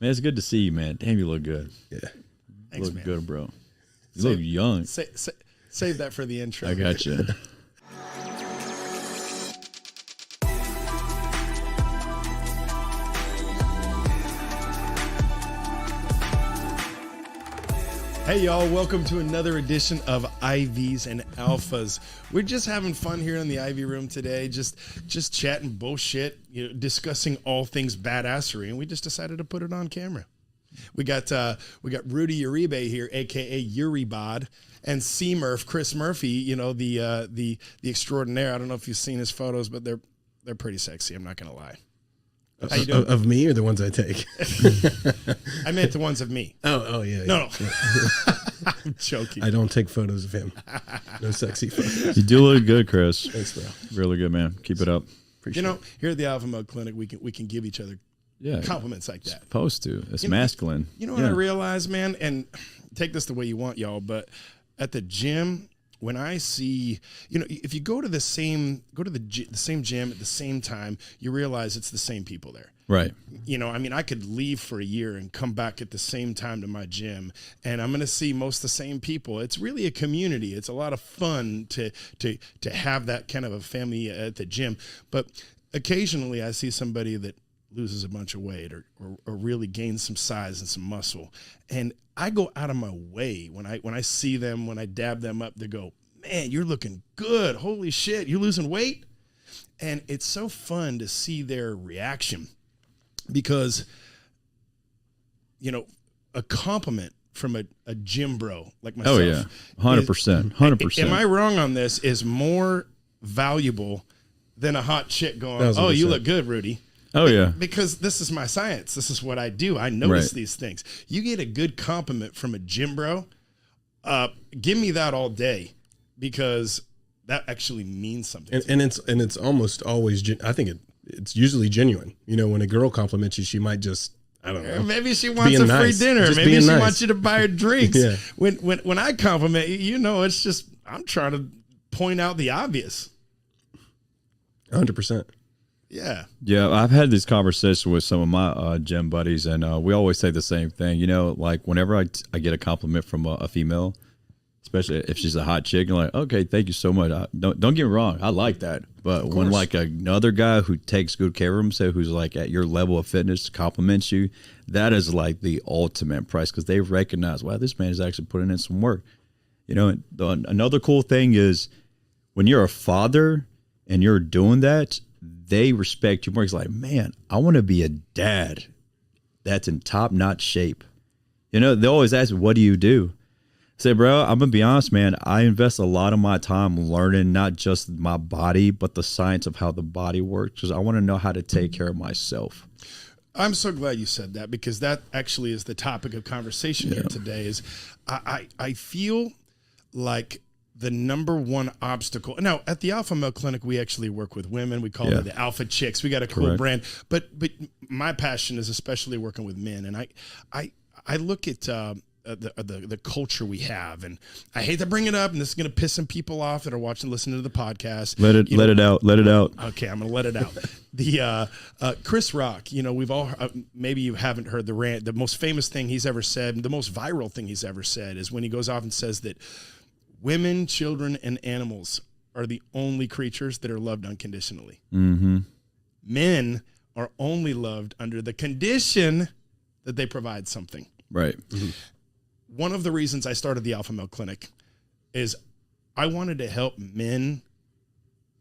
Man, it's good to see you, man. Damn, you look good. Yeah. You look man. good, bro. You look young. Save that for the intro. I got you. Hey, y'all. Welcome to another edition of IVs and Alphas. We're just having fun here in the Ivy room today, just chatting bullshit, discussing all things badassery, and we just decided to put it on camera. We got Rudy Uribe here, a.k.a. Uribod, and C-Murph, Chris Murphy, the extraordinaire. I don't know if you've seen his photos, but they're pretty sexy. I'm not going to lie. How you doing? Of me or the ones I take? I meant the ones of me. Oh yeah. No. I'm joking. I don't take photos of him. No sexy photos. You do look good, Chris. Thanks, bro. Really good, man. Keep it up. Appreciate it. Here at the Alpha Mode Clinic, we can give each other compliments like that. Supposed to. It's masculine. You know what I realize, man, and take this the way you want, y'all, but at the gym, when I see, if you go to the same gym at the same time, you realize it's the same people there. Right. I could leave for a year and come back at the same time to my gym, and I'm going to see most of the same people. It's really a community. It's a lot of fun to have that kind of a family at the gym. But occasionally I see somebody that loses a bunch of weight or really gains some size and some muscle, and I go out of my way when I see them, when I dab them up, they go, man, you're looking good. Holy shit, you losing weight? And it's so fun to see their reaction because, a compliment from a gym bro like myself. Oh, yeah. 100%. 100%. Am I wrong on this? Is more valuable than a hot chick going, 1,000%. oh, you look good, Rudy. Oh, yeah. Because this is my science. This is what I do. I notice these things. You get a good compliment from a gym bro, give me that all day because that actually means something. And it's almost always, I think it's usually genuine. When a girl compliments you, she might just, I don't know. Maybe she wants a free dinner. Just Maybe she nice. wants you to buy her drinks. Yeah. When I compliment you, it's just, I'm trying to point out the obvious. 100%. Yeah. Yeah, I've had this conversation with some of my gym buddies, and we always say the same thing. Like whenever I get a compliment from a female, especially if she's a hot chick, you're like, okay, thank you so much. Don't get me wrong, I like that. But when like another guy who takes good care of himself, who's like at your level of fitness, compliments you, that is like the ultimate price because they recognize, wow, this man is actually putting in some work. Another cool thing is when you're a father and you're doing that, they respect you more. It's like, man, I want to be a dad that's in top-notch shape. They always ask me, what do you do? I say, bro, I'm going to be honest, man. I invest a lot of my time learning not just my body, but the science of how the body works because I want to know how to take care of myself. I'm so glad you said that because that actually is the topic of conversation here today is I feel like the number one obstacle. Now, at the Alpha Male Clinic, we actually work with women. We call them the Alpha Chicks. We got a cool brand. But my passion is especially working with men. And I look at the culture we have, and I hate to bring it up, and this is going to piss some people off that are watching, listening to the podcast. Let it out. Okay, I'm going to let it out. The Chris Rock, we've all maybe you haven't heard the rant. The most famous thing he's ever said, the most viral thing he's ever said, is when he goes off and says that women, children, and animals are the only creatures that are loved unconditionally. Mm-hmm. Men are only loved under the condition that they provide something. Right. Mm-hmm. One of the reasons I started the Alpha Male Clinic is I wanted to help men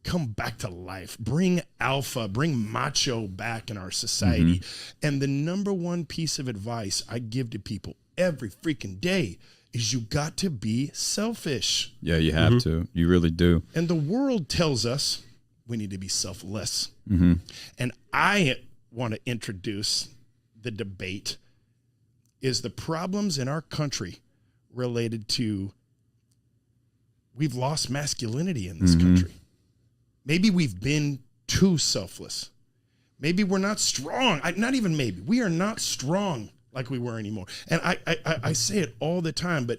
come back to life, bring alpha, bring macho back in our society. Mm-hmm. And the number one piece of advice I give to people every freaking day is you got to be selfish. Yeah, you have to. You really do. And the world tells us we need to be selfless. Mm-hmm. And I want to introduce the debate is the problems in our country related to we've lost masculinity in this country. Maybe we've been too selfless. Maybe we're not strong. Not even maybe. We are not strong like we were anymore. And I say it all the time, but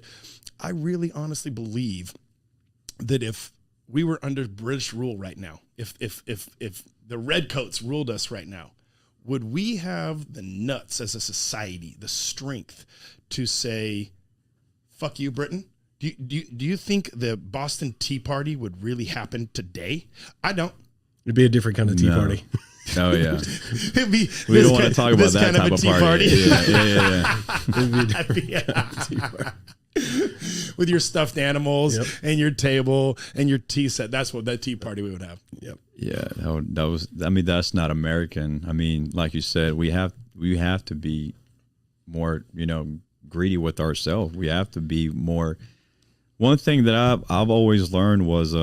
I really honestly believe that if we were under British rule right now, if the redcoats ruled us right now, would we have the nuts as a society, the strength to say, fuck you, Britain? Do you think the Boston Tea Party would really happen today? I don't. It'd be a different kind of tea party. Oh yeah. It'd be We don't want to talk about that type of party. Yeah. With your stuffed animals Yep. and your table and your tea set. That's what that tea party we would have. Yep. Yeah, that was. I mean, that's not American. I mean, like you said, we have to be more, greedy with ourselves. We have to be more. One thing that I've always learned was,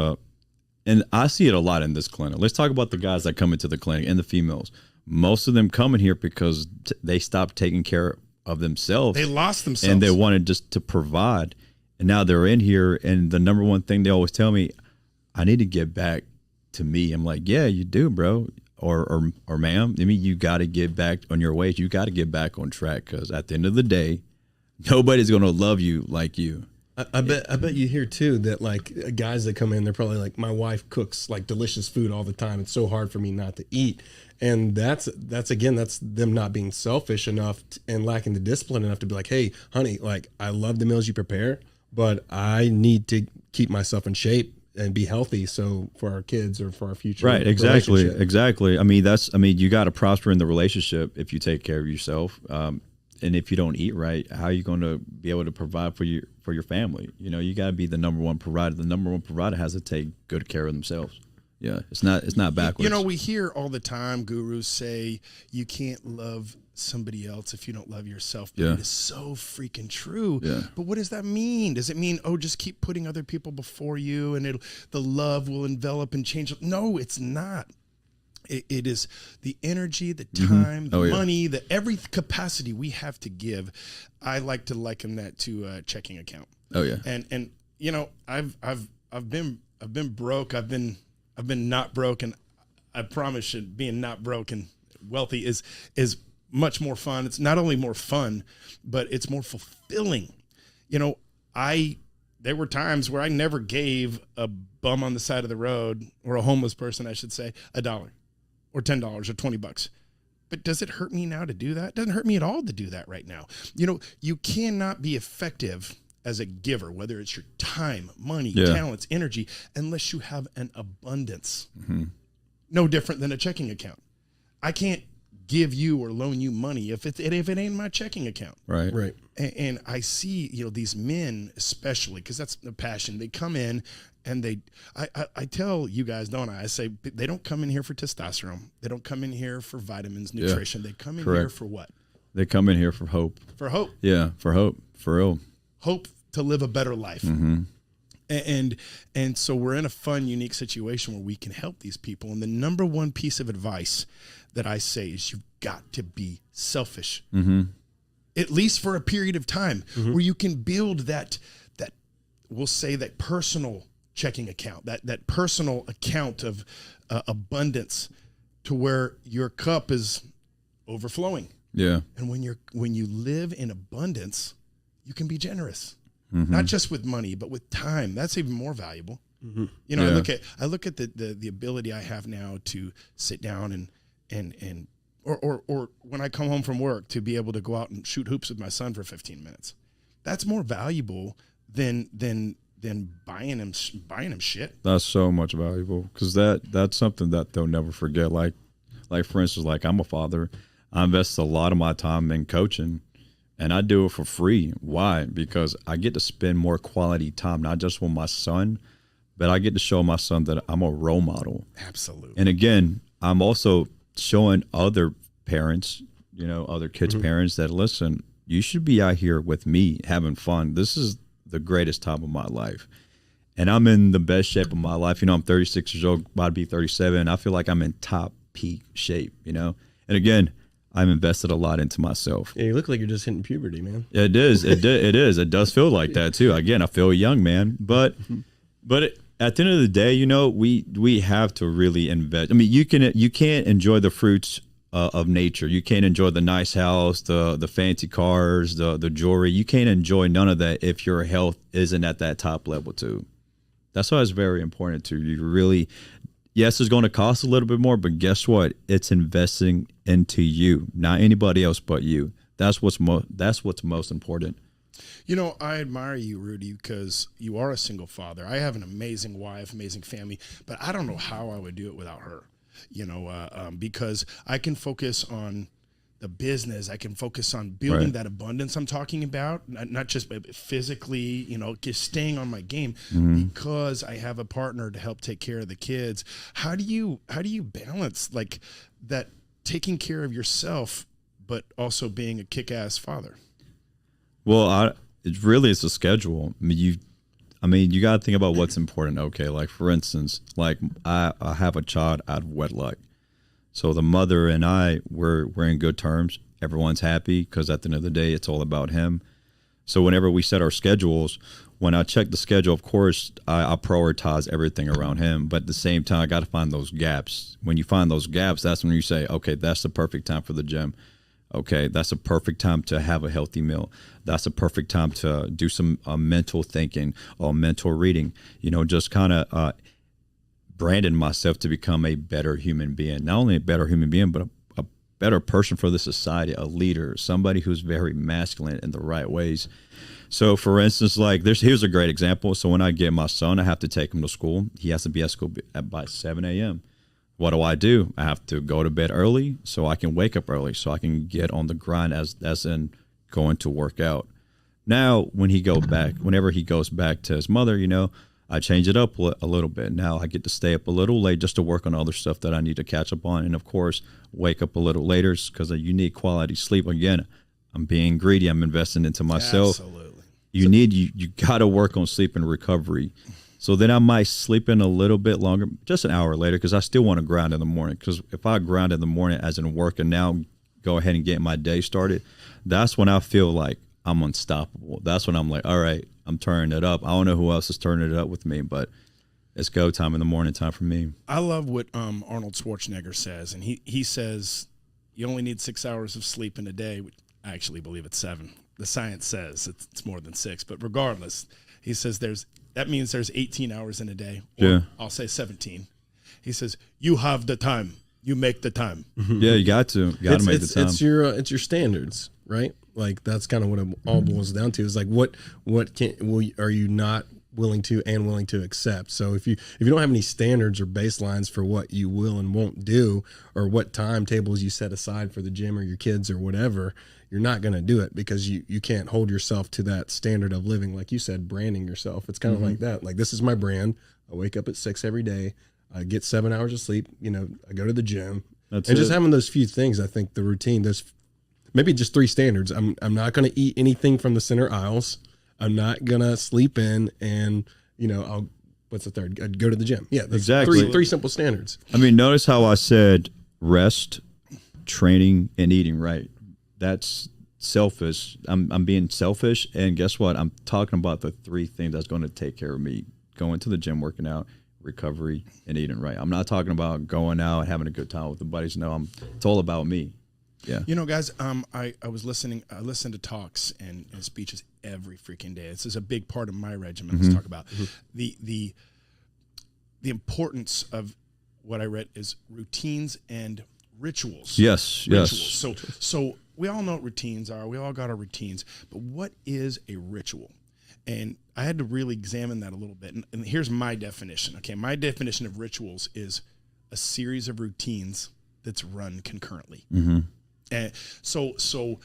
and I see it a lot in this clinic. Let's talk about the guys that come into the clinic and the females. Most of them come in here because they stopped taking care of themselves. They lost themselves, and they wanted just to provide. And now they're in here, and the number one thing they always tell me, I need to get back to me. I'm like, yeah, you do, bro, or ma'am. I mean, you got to get back on your ways. You got to get back on track, because at the end of the day, nobody's going to love you like you. I bet you hear too that like guys that come in, they're probably like, my wife cooks like delicious food all the time. It's so hard for me not to eat. And that's them not being selfish enough and lacking the discipline enough to be like, hey, honey, like I love the meals you prepare, but I need to keep myself in shape and be healthy. So for our kids or for our future. Right. Exactly. I mean, you got to prosper in the relationship if you take care of yourself. And if you don't eat right, how are you going to be able to provide for your family? You got to be the number one provider. The number one provider has to take good care of themselves. Yeah, it's not backwards. We hear all the time gurus say you can't love somebody else if you don't love yourself. But it is so freaking true. Yeah. But what does that mean? Does it mean, just keep putting other people before you and the love will envelop and change? No, it's not. It is the energy, the time, the money, the every capacity we have to give. I like to liken that to a checking account. Oh yeah. And I've been broke. I've been not broke, and I promise you, being not broke and wealthy is much more fun. It's not only more fun, but it's more fulfilling. There were times where I never gave a bum on the side of the road, or a homeless person, I should say, $1 or $10 or $20. But does it hurt me now to do that? It doesn't hurt me at all to do that right now. You cannot be effective as a giver, whether it's your time, money, talents, energy, unless you have an abundance. Mm-hmm. No different than a checking account. I can't give you or loan you money if it ain't my checking account. Right. And I see, these men especially, because that's the passion. They come in and I tell you guys, don't I? I say they don't come in here for testosterone. They don't come in here for vitamins, nutrition. They come in here for what? They come in here for hope. For hope. Yeah, for hope. For real. Hope to live a better life. Mm-hmm. And so we're in a fun, unique situation where we can help these people. And the number one piece of advice that I say is you've got to be selfish, at least for a period of time, where you can build that we'll say that personal checking account, that personal account of abundance, to where your cup is overflowing. Yeah. And when you live in abundance, you can be generous. Not just with money, but with time. That's even more valuable. Mm-hmm. I look at the ability I have now to sit down and when I come home from work, to be able to go out and shoot hoops with my son for 15 minutes. That's more valuable than buying him shit. That's so much valuable, because that's something that they'll never forget. Like for instance, like I'm a father. I invest a lot of my time in coaching. And I do it for free. Why? Because I get to spend more quality time, not just with my son, but I get to show my son that I'm a role model. Absolutely. And again, I'm also showing other parents, other kids' parents, that listen, you should be out here with me having fun. This is the greatest time of my life. And I'm in the best shape of my life. I'm 36 years old, about to be 37. I feel like I'm in top peak shape, And again, I've invested a lot into myself. Yeah, you look like you're just hitting puberty, man. It is. It is. It does feel like that too. Again, I feel young, man. But at the end of the day, we have to really invest. I mean, you can't enjoy the fruits of nature. You can't enjoy the nice house, the fancy cars, the jewelry. You can't enjoy none of that if your health isn't at that top level too. That's why it's very important to you really yes, it's going to cost a little bit more, but guess what? It's investing into you, not anybody else but you. That's what's most important. You know, I admire you, Rudy, because you are a single father. I have an amazing wife, amazing family, but I don't know how I would do it without her. You know, because I can focus on the business. I can focus on building Right. that abundance I'm talking about, not just physically, you know, just staying on my game because I have a partner to help take care of the kids. How do you balance like that, taking care of yourself, but also being a kick-ass father? Well, it's a schedule. I mean, you got to think about what's important. Okay, like for instance, like I have a child out of wedlock, so the mother and we're in good terms. Everyone's happy because at the end of the day, it's all about him. So whenever we set our schedules, when I check the schedule, of course, I prioritize everything around him. But at the same time, I got to find those gaps. When you find those gaps, that's when you say, okay, that's the perfect time for the gym. Okay, that's a perfect time to have a healthy meal. That's a perfect time to do some mental thinking or mental reading. You know, just kind of branding myself to become a better human being. Not only a better human being, but a better person for the society, a leader, somebody who's very masculine in the right ways. So, for instance, like here's a great example. So when I get my son, I have to take him to school. He has to be at school by 7 a.m. What do? I have to go to bed early so I can wake up early so I can get on the grind as in going to work out. Now, whenever he goes back to his mother, you know, I change it up a little bit. Now I get to stay up a little late just to work on other stuff that I need to catch up on. And of course, wake up a little later because you need quality sleep. Again, I'm being greedy. I'm investing into myself. Absolutely. You got to work on sleep and recovery. So then I might sleep in a little bit longer, just an hour later, because I still want to grind in the morning. Because if I grind in the morning as in work and now go ahead and get my day started, that's when I feel like I'm unstoppable. That's when I'm like, all right, I'm turning it up. I don't know who else is turning it up with me, but it's go time in the morning time for me. I love what Arnold Schwarzenegger says, and he says you only need 6 hours of sleep in a day. I actually believe it's 7. The science says it's more than 6, but regardless, he says that means there's 18 hours in a day. Or Yeah. I'll say 17. He says, you have the time. You make the time. Yeah, you got to make the time. It's your standards, right? Like that's kind of what it all boils down to. Is like what are you not willing to and willing to accept? So if you don't have any standards or baselines for what you will and won't do, or what timetables you set aside for the gym or your kids or whatever, you're not going to do it because you can't hold yourself to that standard of living. Like you said, branding yourself. It's kind of like that. Like, this is my brand. I wake up at 6 every day. I get 7 hours of sleep. You know, I go to the gym. Just having those few things, I think the routine, there's maybe just 3 standards. I'm not going to eat anything from the center aisles. I'm not going to sleep in, and, you know, what's the third? I'd go to the gym. Yeah, that's exactly. Three simple standards. I mean, notice how I said rest, training, and eating right. That's selfish. I'm being selfish, and guess what? I'm talking about the 3 things that's going to take care of me: going to the gym, working out, recovery, and eating right. I'm not talking about going out, having a good time with the buddies. No, it's all about me. Yeah. You know, guys, I listen to talks and speeches every freaking day. This is a big part of my regimen. Let's talk about the importance of what I read is routines and rituals. Yes. So we all know what routines are. We all got our routines. But what is a ritual? And I had to really examine that a little bit. And here's my definition. Okay, my definition of rituals is a series of routines that's run concurrently. And so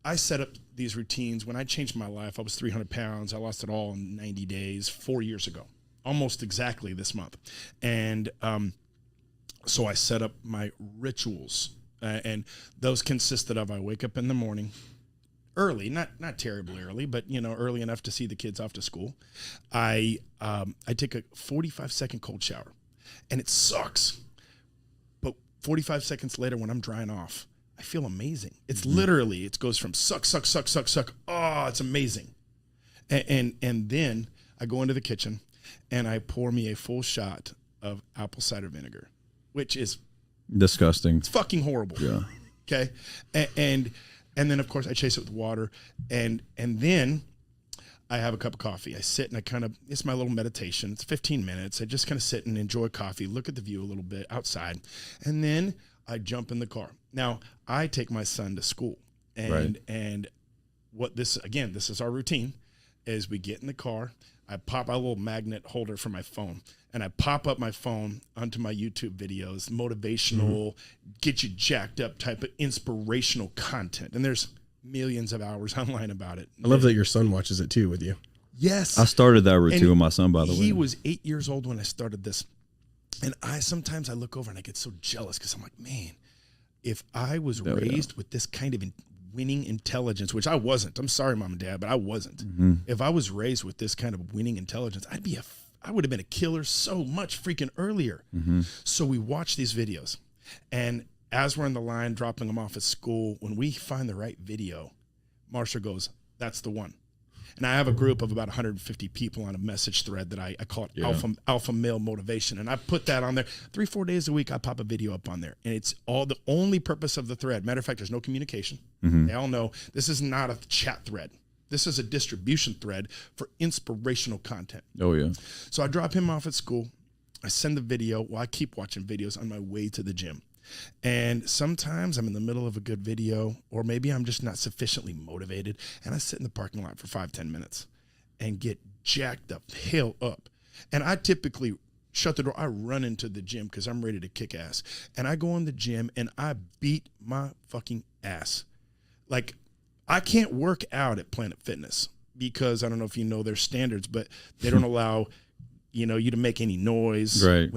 I set up these routines. When I changed my life, I was 300 pounds. I lost it all in 90 days, 4 years ago, almost exactly this month. And so I set up my rituals. And those consisted of, I wake up in the morning early, not terribly early, but, you know, early enough to see the kids off to school. I take a 45-second cold shower, and it sucks. But 45 seconds later, when I'm drying off, I feel amazing. It's literally, it goes from suck. Oh, it's amazing. And then I go into the kitchen and I pour me a full shot of apple cider vinegar, which is disgusting. It's fucking horrible. Yeah. Okay. And then of course I chase it with water, and then I have a cup of coffee. I sit and it's my little meditation. It's 15 minutes. I just kind of sit and enjoy coffee, look at the view a little bit outside. And then I jump in the car. Now, I take my son to school. And this is our routine, is we get in the car. I pop out a little magnet holder for my phone, and I pop up my phone onto my YouTube videos, motivational, get you jacked up type of inspirational content. And there's millions of hours online about it. I love that your son watches it too with you. Yes. I started that routine with my son, by the way. He was 8 years old when I started this. And sometimes I look over and I get so jealous because I'm like, man, if I was raised with this kind of winning intelligence, which I wasn't. I'm sorry, Mom and Dad, but I wasn't. If I was raised with this kind of winning intelligence, I would have been a killer so much freaking earlier. So we watch these videos, and as we're in the line dropping them off at school, when we find the right video, Marsha goes, "That's the one." And I have a group of about 150 people on a message thread that I call it alpha male motivation. And I put that on there 3-4 days a week. I pop a video up on there, and it's all the only purpose of the thread. Matter of fact, there's no communication. They all know this is not a chat thread. This is a distribution thread for inspirational content. Oh yeah. So I drop him off at school. I send the video. Well, I keep watching videos on my way to the gym. And sometimes I'm in the middle of a good video, or maybe I'm just not sufficiently motivated, and I sit in the parking lot for 5-10 minutes and get jacked up, hell up. And I typically shut the door. I run into the gym because I'm ready to kick ass. And I go in the gym and I beat my fucking ass. Like, I can't work out at Planet Fitness because I don't know if you know their standards, but they don't allow, you to make any noise. Right.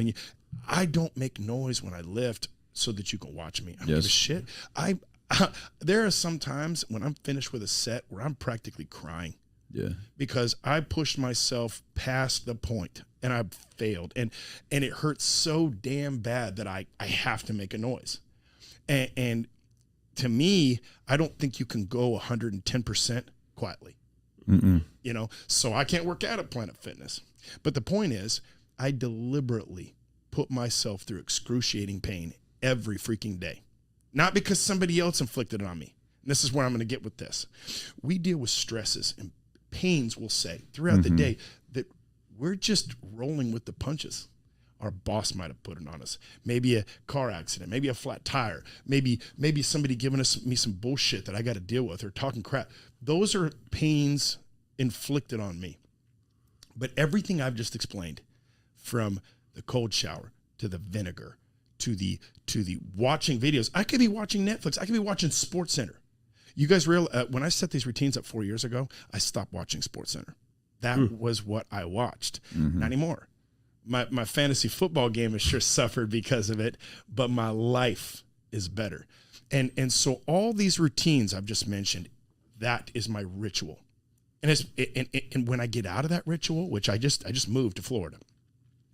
I don't make noise when I lift so that you can watch me. I don't give a shit. There are some times when I'm finished with a set where I'm practically crying. Yeah. Because I pushed myself past the point and I failed. And it hurts so damn bad that I have to make a noise. And to me, I don't think you can go 110% quietly. So I can't work out at Planet Fitness. But the point is, I deliberately put myself through excruciating pain every freaking day. Not because somebody else inflicted it on me. And this is where I'm going to get with this. We deal with stresses and pains, we'll say, throughout the day that we're just rolling with the punches. Our boss might have put it on us. Maybe a car accident, maybe a flat tire, maybe somebody giving me some bullshit that I got to deal with, or talking crap. Those are pains inflicted on me. But everything I've just explained, from the cold shower to the vinegar to the watching videos. I could be watching Netflix. I could be watching SportsCenter. You guys when I set these routines up 4 years ago, I stopped watching SportsCenter. That was what I watched. Not anymore. My fantasy football game has sure suffered because of it, but my life is better. And so all these routines I've just mentioned, that is my ritual. And when I get out of that ritual, which I just moved to Florida,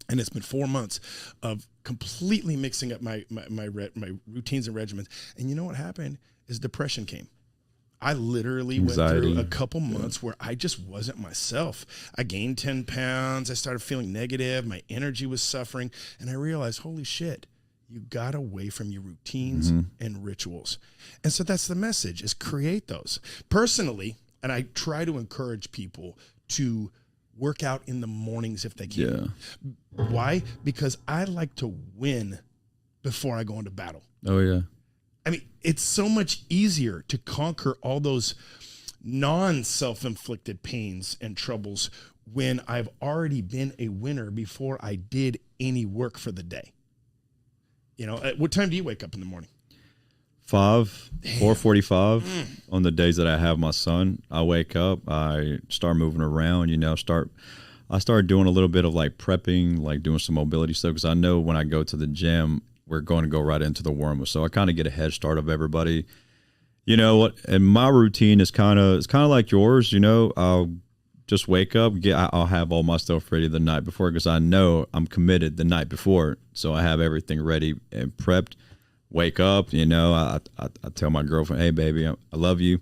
and it's been 4 months of completely mixing up my routines and regimens. And you know what happened is depression came. I literally went through a couple months where I just wasn't myself. I gained 10 pounds. I started feeling negative. My energy was suffering. And I realized, holy shit, you got away from your routines and rituals. And so that's the message, is create those. Personally, and I try to encourage people to work out in the mornings if they can. Yeah. Why? Because I like to win before I go into battle. Oh, yeah. I mean, it's so much easier to conquer all those non-self-inflicted pains and troubles when I've already been a winner before I did any work for the day. What time do you wake up in the morning? 4:45 on the days that I have my son. I wake up, I start moving around, I start doing a little bit of like prepping, like doing some mobility stuff, because I know when I go to the gym, we're going to go right into the warm-up. So I kind of get a head start of everybody. You know what? And my routine is kind of like yours. I'll just wake up, I'll have all my stuff ready the night before, because I know I'm committed the night before. So I have everything ready and prepped. Wake up, I tell my girlfriend, hey, baby, I love you.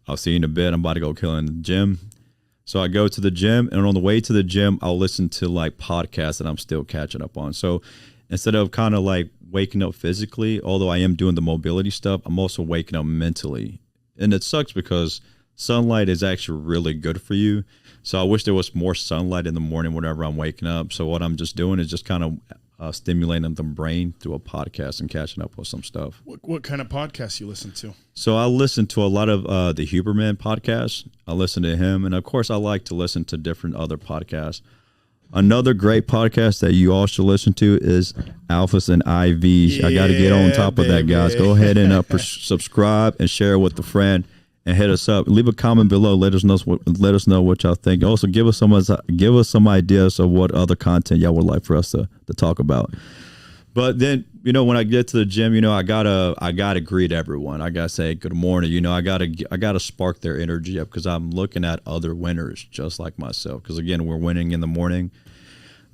I'll see you in a bit. I'm about to go kill in the gym. So I go to the gym, and on the way to the gym, I'll listen to like podcasts that I'm still catching up on. So instead of kind of like waking up physically, although I am doing the mobility stuff, I'm also waking up mentally. And it sucks because sunlight is actually really good for you. So I wish there was more sunlight in the morning whenever I'm waking up. So what I'm just doing is just kind of stimulating the brain through a podcast and catching up with some stuff. What kind of podcasts you listen to? So I listen to a lot of the Huberman podcast. I listen to him. And of course, I like to listen to different other podcasts. Another great podcast that you all should listen to is Alphas and IVs. I got to get on top of that, guys. Go ahead and subscribe and share it with a friend and hit us up. Leave a comment below. Let us know what y'all think. Also, give us some ideas of what other content y'all would like for us to talk about. But then, when I get to the gym, I gotta greet everyone. I gotta say good morning. I gotta spark their energy up because I'm looking at other winners just like myself. Because again, we're winning in the morning.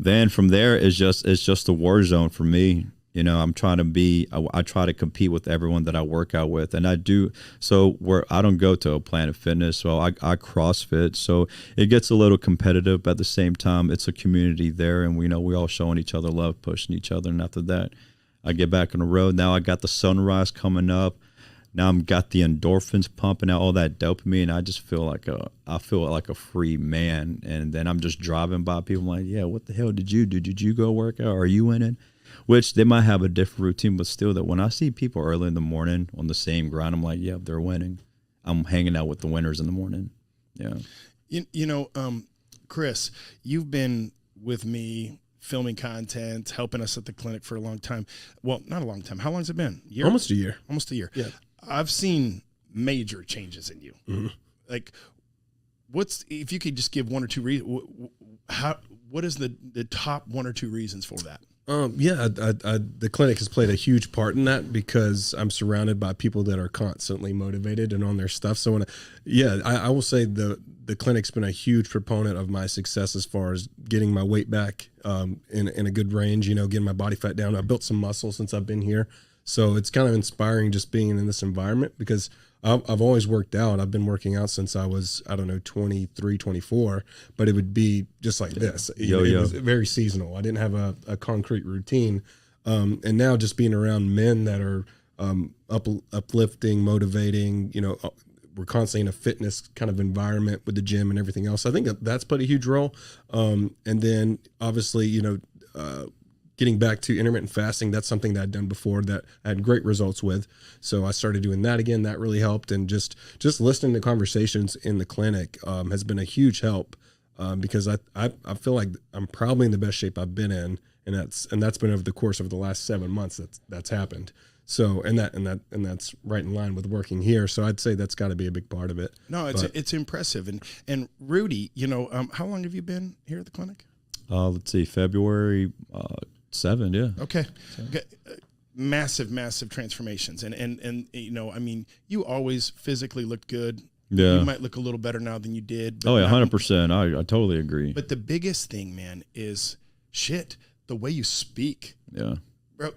Then from there, it's just a war zone for me. I'm trying to I try to compete with everyone that I work out with, and I do. So where I don't go to a Planet Fitness, so I CrossFit, so it gets a little competitive. But at the same time, it's a community there, and we all showing each other love, pushing each other. And after that, I get back on the road. Now I got the sunrise coming up. Now I'm got the endorphins pumping out, all that dopamine. I just feel like a free man. And then I'm just driving by people like, yeah, what the hell did you do? Did you go work out? Are you winning? Which they might have a different routine, but still, that when I see people early in the morning on the same grind, I'm like, yeah, they're winning. I'm hanging out with the winners in the morning. Yeah. Chris, you've been with me filming content, helping us at the clinic for a long time. Well, not a long time. How long has it been? Almost a year. Almost a year. Yeah. I've seen major changes in you. Mm-hmm. Like, if you could just give one or two reasons, what is the top one or two reasons for that? The clinic has played a huge part in that because I'm surrounded by people that are constantly motivated and on their stuff. So I will say the clinic's been a huge proponent of my success as far as getting my weight back in a good range, getting my body fat down. I've built some muscle since I've been here. So it's kind of inspiring just being in this environment because I've always worked out. I've been working out since I was, 23, 24, but it would be just like this. It was very seasonal. I didn't have a concrete routine. And now just being around men that are uplifting, motivating, we're constantly in a fitness kind of environment with the gym and everything else. I think that's played a huge role. And then obviously, getting back to intermittent fasting, that's something that I'd done before that I had great results with. So I started doing that again. That really helped. And just listening to conversations in the clinic has been a huge help because I feel like I'm probably in the best shape I've been in. And that's been over the course of the last 7 months that's happened. So, and that's right in line with working here. So I'd say that's got to be a big part of it. No, it's impressive. And Rudy, how long have you been here at the clinic? Let's see, February 7, yeah. Okay. Massive transformations. And you always physically looked good. Yeah. You might look a little better now than you did. But 100%. I totally agree. But the biggest thing, man, is the way you speak. Yeah. Bro,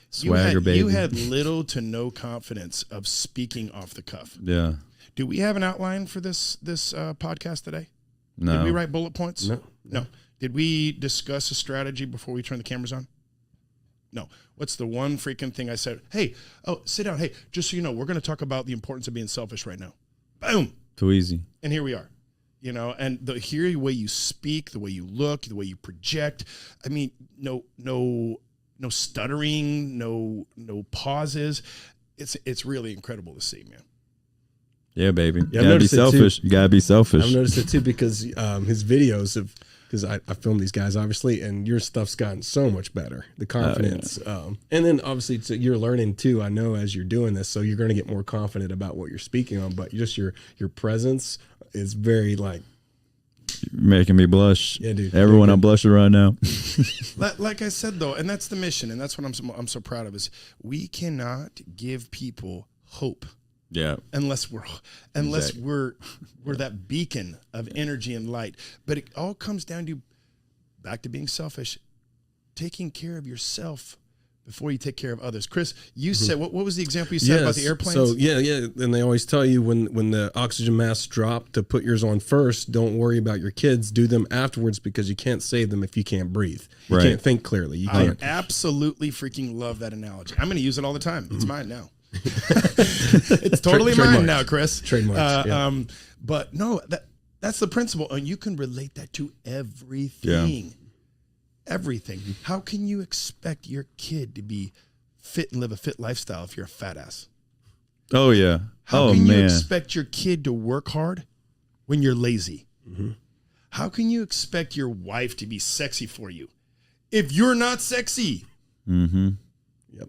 Swagger, baby. You had little to no confidence of speaking off the cuff. Yeah. Do we have an outline for this podcast today? No. Did we write bullet points? No. Did we discuss a strategy before we turn the cameras on? No. What's the one freaking thing I said? Hey, sit down. Hey, just so you know, we're going to talk about the importance of being selfish right now. Boom. Too easy. And here we are. And the way you speak, the way you look, the way you project. I mean, no stuttering, no pauses. It's really incredible to see, man. Yeah, baby. Yeah, you gotta be selfish. You gotta be selfish. I've noticed it too because his videos have, because I filmed these guys obviously, and your stuff's gotten so much better. The confidence, and then obviously you're learning too. I know as you're doing this, so you're going to get more confident about what you're speaking on. But just your presence is very like making me blush. Yeah, dude. Everyone, I'm blushing right now. Like I said though, and that's the mission, and that's what I'm so proud of is we cannot give people hope. Yeah. Unless we're that beacon of energy and light. But it all comes down to back to being selfish, taking care of yourself before you take care of others. Chris, you said what was the example you said about the airplanes? So yeah, and they always tell you when the oxygen masks drop to put yours on first. Don't worry about your kids. Do them afterwards because you can't save them if you can't breathe. You can't think clearly. You can't. I absolutely freaking love that analogy. I'm going to use it all the time. It's mine now. It's totally mine now, Chris. Trademark. But no, that's the principle, and you can relate that to everything. Yeah. Everything. How can you expect your kid to be fit and live a fit lifestyle if you're a fat ass? Oh yeah. How can you expect your kid to work hard when you're lazy? Mm-hmm. How can you expect your wife to be sexy for you if you're not sexy? Mm-hmm. Yep.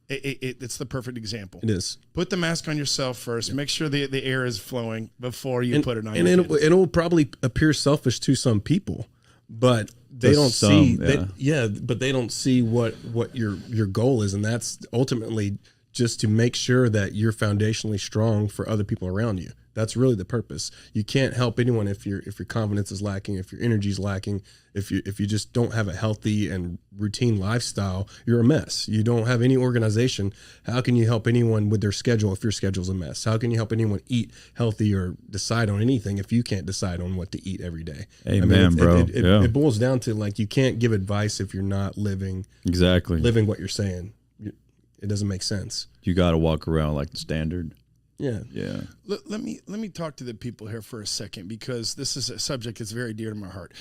It's the perfect example. It is. Put the mask on yourself first. Make sure the air is flowing before you put it on. And it will probably appear selfish to some people, but they don't see. But they don't see what your goal is, and that's ultimately just to make sure that you're foundationally strong for other people around you. That's really the purpose. You can't help anyone if your confidence is lacking, if your energy is lacking, if you just don't have a healthy and routine lifestyle. You're a mess. You don't have any organization. How can you help anyone with their schedule if your schedule's a mess? How can you help anyone eat healthy or decide on anything if you can't decide on what to eat every day? Amen, bro. It boils down to, like, you can't give advice if you're not living what you're saying. It doesn't make sense. You got to walk around like the standard. Yeah. Yeah. Let me talk to the people here for a second, because this is a subject that's very dear to my heart.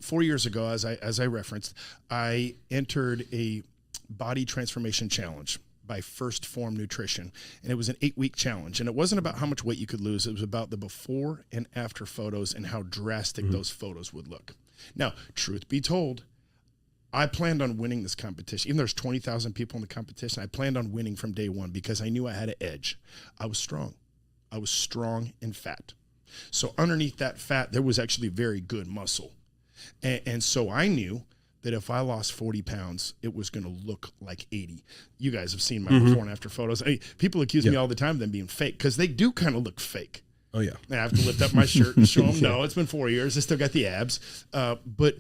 4 years ago, as I referenced, I entered a body transformation challenge by First Form Nutrition, and it was an 8-week challenge. And it wasn't about how much weight you could lose; it was about the before and after photos and how drastic those photos would look. Now, truth be told, I planned on winning this competition. Even though there's 20,000 people in the competition, I planned on winning from day one because I knew I had an edge. I was strong. I was strong and fat. So underneath that fat, there was actually very good muscle. And so I knew that if I lost 40 pounds, it was going to look like 80. You guys have seen my before and after photos. People accuse me all the time of them being fake, because they do kind of look fake. Oh, yeah. I have to lift up my shirt and show them, no, it's been 4 years. I still got the abs. But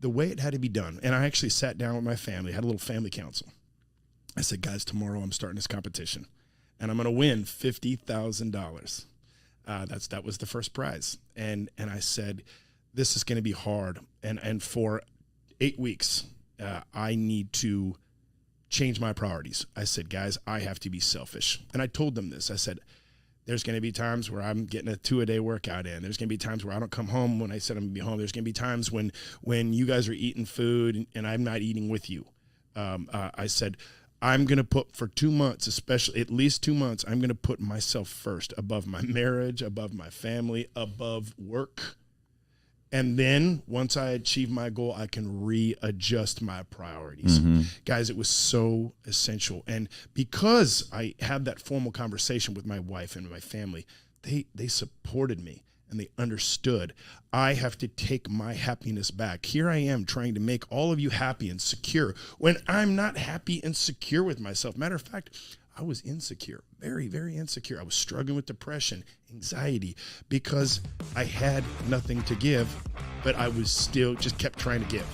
the way it had to be done, and I actually sat down with my family, had a little family council. I said, guys, tomorrow I'm starting this competition, and I'm going to win $50,000. That was the first prize. And I said, this is going to be hard. And for 8 weeks, I need to change my priorities. I said, guys, I have to be selfish. And I told them this. I said, there's going to be times where I'm getting a 2-a-day workout in. There's going to be times where I don't come home when I said I'm going to be home. There's going to be times when you guys are eating food and I'm not eating with you. I said, I'm going to put for 2 months, especially at least 2 months, I'm going to put myself first, above my marriage, above my family, above work. And then once I achieve my goal, I can readjust my priorities. Guys, it was so essential. And because I had that formal conversation with my wife and my family, they supported me and they understood. I have to take my happiness back. Here I am trying to make all of you happy and secure when I'm not happy and secure with myself. Matter of fact, I was insecure, very, very insecure. I was struggling with depression, anxiety, because I had nothing to give, but I was still just kept trying to give.